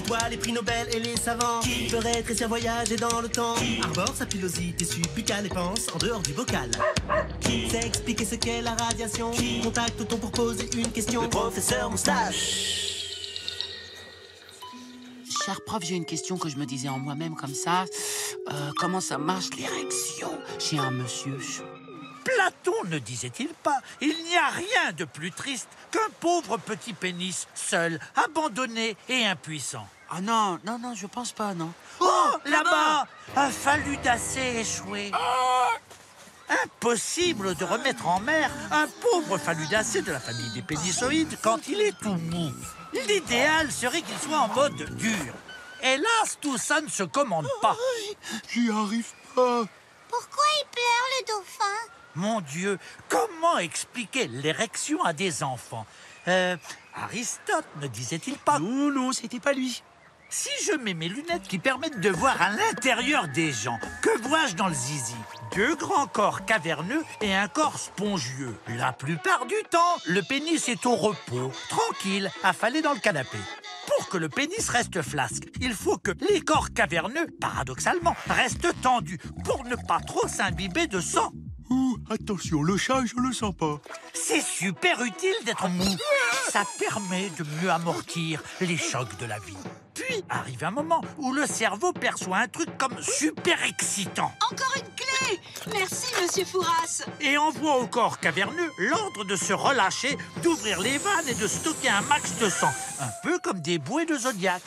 tutoie les prix Nobel et les savants. Qui peut rétrécir, voyager dans le temps. Arbore sa pilosité subbuccale et pense en dehors du bocal. Qui sait expliquer ce qu'est la radiation. Qui contacte-t-on pour poser une question. Le professeur Moustache. Cher prof, j'ai une question que je me disais en moi-même comme ça. Comment ça marche l'érection chez un monsieur? Platon ne disait-il pas: il n'y a rien de plus triste qu'un pauvre petit pénis, seul, abandonné et impuissant. Ah non, je pense pas, non. Oh, là-bas, un faludacé échoué. Impossible de remettre en mer un pauvre faludacé de la famille des pénissoïdes quand il est tout mou. L'idéal serait qu'il soit en mode dur. Hélas, tout ça ne se commande pas. J'y arrive pas. Pourquoi il pleure, le dauphin? Mon Dieu, comment expliquer l'érection à des enfants? Aristote ne disait-il pas? Non, c'était pas lui. Si je mets mes lunettes qui permettent de voir à l'intérieur des gens, que vois-je dans le zizi? 2 grands corps caverneux et un corps spongieux. La plupart du temps, le pénis est au repos, tranquille, affalé dans le canapé. Pour que le pénis reste flasque, il faut que les corps caverneux, paradoxalement, restent tendus pour ne pas trop s'imbiber de sang. Attention, le chat, je le sens pas. C'est super utile d'être mou. Ça permet de mieux amortir les chocs de la vie. Puis arrive un moment où le cerveau perçoit un truc comme super excitant. Encore une clé! Merci, monsieur Fouras. Et envoie au corps caverneux l'ordre de se relâcher, d'ouvrir les vannes et de stocker un max de sang. Un peu comme des bouées de zodiaque.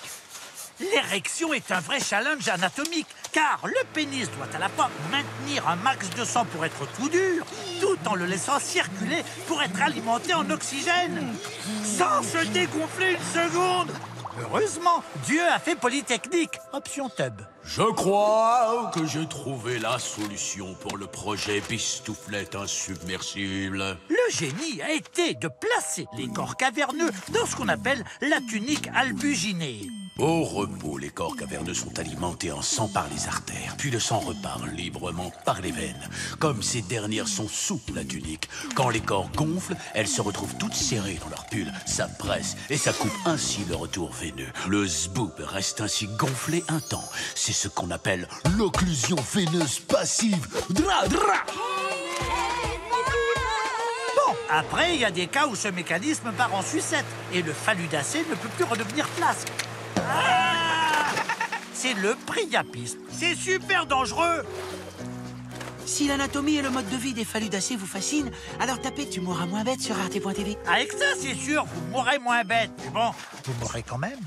L'érection est un vrai challenge anatomique, car le pénis doit à la fois maintenir un max de sang pour être tout dur, tout en le laissant circuler pour être alimenté en oxygène, sans se dégonfler une seconde. Heureusement, Dieu a fait Polytechnique, option tub. Je crois que j'ai trouvé la solution pour le projet Bistouflette insubmersible. Le génie a été de placer les corps caverneux dans ce qu'on appelle la tunique albuginée. Au repos, les corps caverneux sont alimentés en sang par les artères, puis le sang repart librement par les veines. Comme ces dernières sont sous la tunique, quand les corps gonflent, elles se retrouvent toutes serrées dans leur pull. Ça presse et ça coupe ainsi le retour veineux. Le zboob reste ainsi gonflé un temps. C'est ce qu'on appelle l'occlusion veineuse passive. Dra, dra. Bon, après, il y a des cas où ce mécanisme part en sucette et le faludacé ne peut plus redevenir flasque. C'est le priapisme. C'est super dangereux. Si l'anatomie et le mode de vie des faludacés vous fascinent, alors tapez Tu mourras moins bête sur arte.tv. Avec ça, c'est sûr, vous mourrez moins bête. Mais bon, vous mourrez quand même.